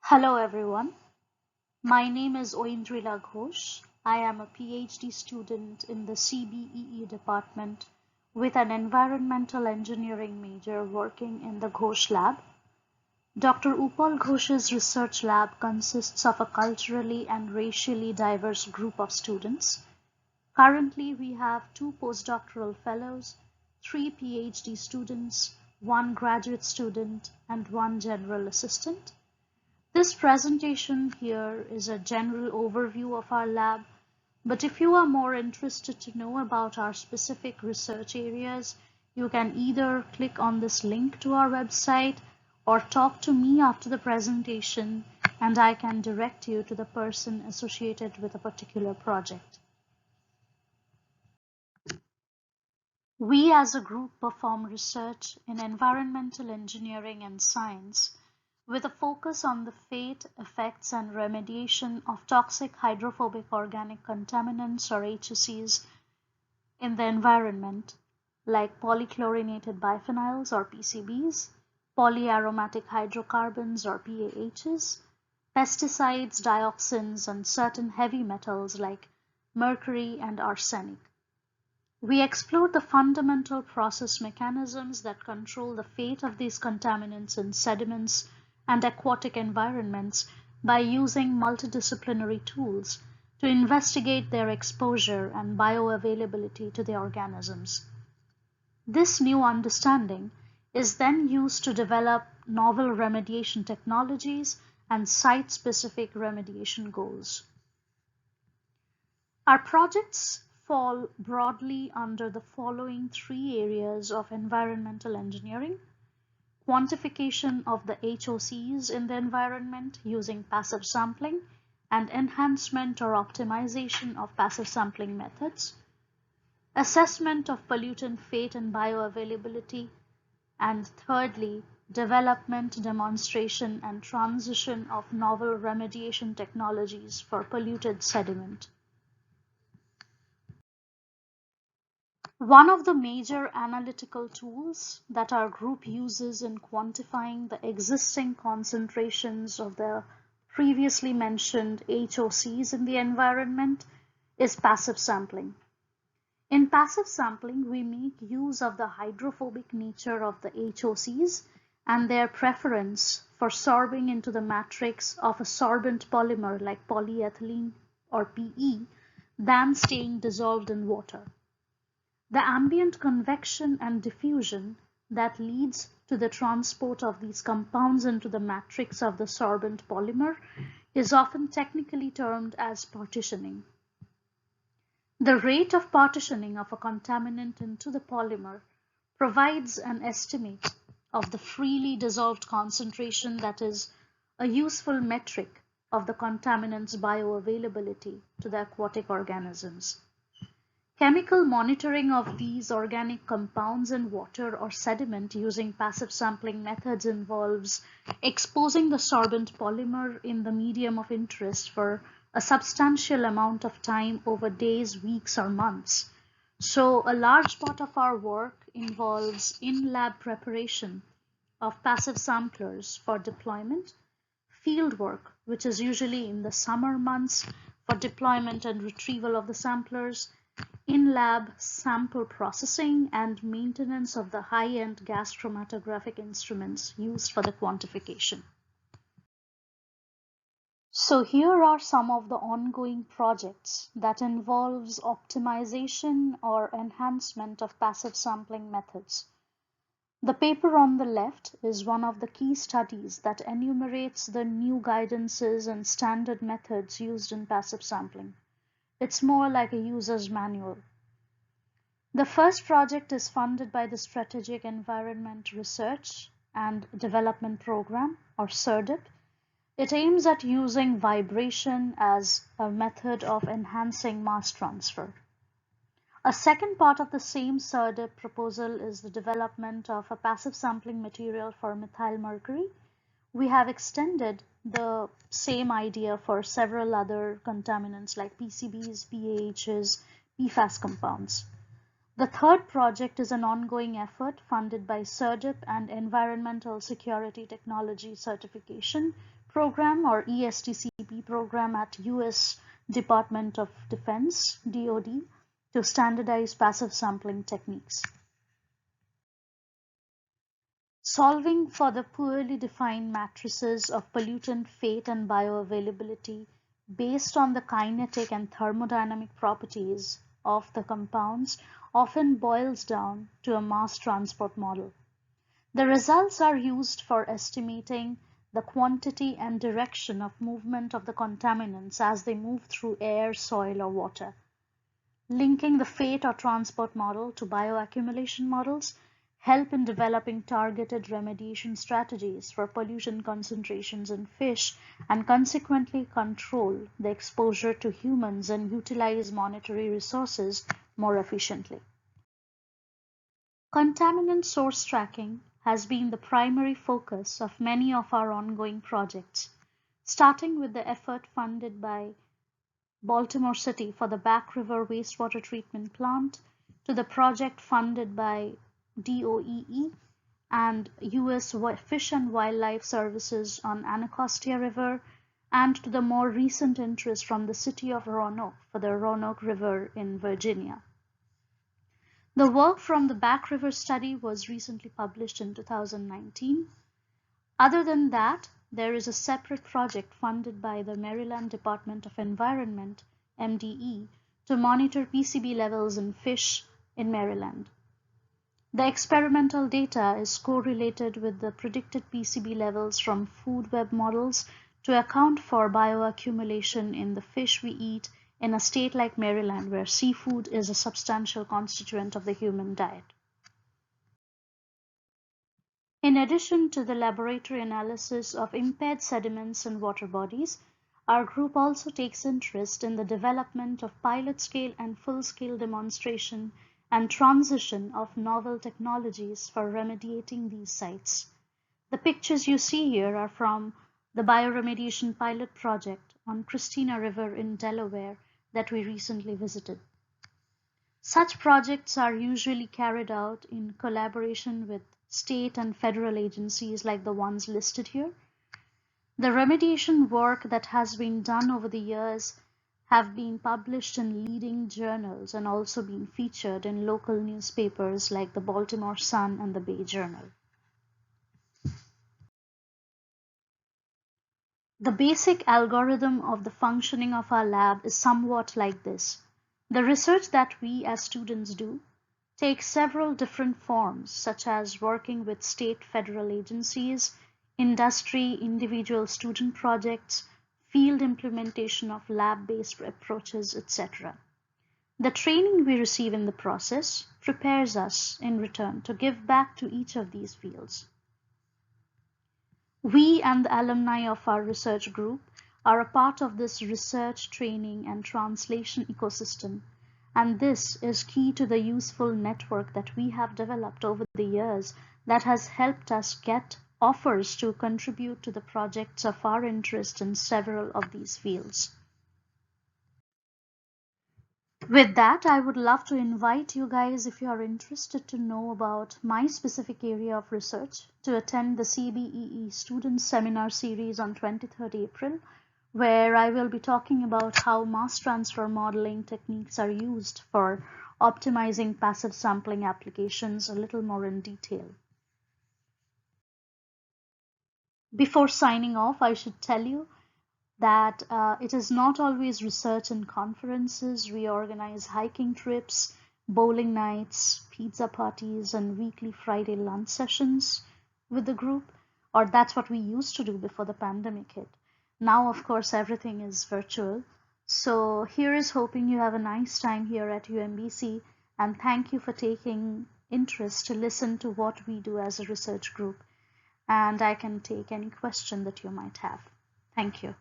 Hello everyone, my name is Oindrila Ghosh. I am a PhD student in the CBEE department with an environmental engineering major working in the Ghosh Lab. Dr. Upal Ghosh's research lab consists of a culturally and racially diverse group of students. Currently, we have 2 postdoctoral fellows, 3 PhD students, 1 graduate student, and 1 general assistant. This presentation here is a general overview of our lab, but if you are more interested to know about our specific research areas, you can either click on this link to our website or talk to me after the presentation, and I can direct you to the person associated with a particular project. We as a group perform research in environmental engineering and science with a focus on the fate, effects, and remediation of toxic hydrophobic organic contaminants or HFCs in the environment, like polychlorinated biphenyls or PCBs, polyaromatic hydrocarbons or PAHs, pesticides, dioxins, and certain heavy metals like mercury and arsenic. We explored the fundamental process mechanisms that control the fate of these contaminants in sediments and aquatic environments by using multidisciplinary tools to investigate their exposure and bioavailability to the organisms. This new understanding is then used to develop novel remediation technologies and site-specific remediation goals. Our projects fall broadly under the following 3 areas of environmental engineering: quantification of the HOCs in the environment using passive sampling and enhancement or optimization of passive sampling methods, assessment of pollutant fate and bioavailability, and thirdly, development, demonstration, and transition of novel remediation technologies for polluted sediment. One of the major analytical tools that our group uses in quantifying the existing concentrations of the previously mentioned HOCs in the environment is passive sampling. In passive sampling, we make use of the hydrophobic nature of the HOCs and their preference for sorbing into the matrix of a sorbent polymer like polyethylene or PE than staying dissolved in water. The ambient convection and diffusion that leads to the transport of these compounds into the matrix of the sorbent polymer is often technically termed as partitioning. The rate of partitioning of a contaminant into the polymer provides an estimate of the freely dissolved concentration that is a useful metric of the contaminant's bioavailability to the aquatic organisms. Chemical monitoring of these organic compounds in water or sediment using passive sampling methods involves exposing the sorbent polymer in the medium of interest for a substantial amount of time over days, weeks, or months. So a large part of our work involves in-lab preparation of passive samplers for deployment, field work, which is usually in the summer months for deployment and retrieval of the samplers, in-lab sample processing, and maintenance of the high-end gas chromatographic instruments used for the quantification. So here are some of the ongoing projects that involves optimization or enhancement of passive sampling methods. The paper on the left is one of the key studies that enumerates the new guidances and standard methods used in passive sampling. It's more like a user's manual. The first project is funded by the Strategic Environment Research and Development Program, or SERDIP. It aims at using vibration as a method of enhancing mass transfer. A second part of the same SERDIP proposal is the development of a passive sampling material for methyl mercury. We have extended the same idea for several other contaminants like PCBs, PAHs, PFAS compounds. The third project is an ongoing effort funded by SERDIP and Environmental Security Technology Certification Program, or ESTCP program, at US Department of Defense, DoD, to standardize passive sampling techniques. Solving for the poorly defined matrices of pollutant fate and bioavailability based on the kinetic and thermodynamic properties of the compounds often boils down to a mass transport model. The results are used for estimating the quantity and direction of movement of the contaminants as they move through air, soil, or water. Linking the fate or transport model to bioaccumulation models help in developing targeted remediation strategies for pollution concentrations in fish, and consequently control the exposure to humans and utilize monetary resources more efficiently. Contaminant source tracking has been the primary focus of many of our ongoing projects, starting with the effort funded by Baltimore City for the Back River wastewater treatment plant, to the project funded by DOEE and US Fish and Wildlife Services on Anacostia River, and to the more recent interest from the city of Roanoke for the Roanoke River in Virginia. The work from the Back River study was recently published in 2019. Other than that, there is a separate project funded by the Maryland Department of Environment, MDE, to monitor PCB levels in fish in Maryland. The experimental data is correlated with the predicted PCB levels from food web models to account for bioaccumulation in the fish we eat in a state like Maryland, where seafood is a substantial constituent of the human diet. In addition to the laboratory analysis of impaired sediments and water bodies, our group also takes interest in the development of pilot-scale and full-scale demonstration and transition of novel technologies for remediating these sites. The pictures you see here are from the bioremediation pilot project on Christina River in Delaware that we recently visited. Such projects are usually carried out in collaboration with state and federal agencies like the ones listed here. The remediation work that has been done over the years have been published in leading journals and also been featured in local newspapers like the Baltimore Sun and the Bay Journal. The basic algorithm of the functioning of our lab is somewhat like this. The research that we as students do takes several different forms, such as working with state federal agencies, industry, individual student projects, field implementation of lab-based approaches, etc. The training we receive in the process prepares us in return to give back to each of these fields. We and the alumni of our research group are a part of this research, training, and translation ecosystem, and this is key to the useful network that we have developed over the years that has helped us get offers to contribute to the projects of our interest in several of these fields. With that, I would love to invite you guys, if you are interested to know about my specific area of research, to attend the CBEE Student Seminar Series on 23rd April, where I will be talking about how mass transfer modeling techniques are used for optimizing passive sampling applications a little more in detail. Before signing off, I should tell you that it is not always research and conferences. We organize hiking trips, bowling nights, pizza parties, and weekly Friday lunch sessions with the group, or that's what we used to do before the pandemic hit. Now, of course, everything is virtual. So here is hoping you have a nice time here at UMBC, and thank you for taking interest to listen to what we do as a research group. And I can take any question that you might have. Thank you.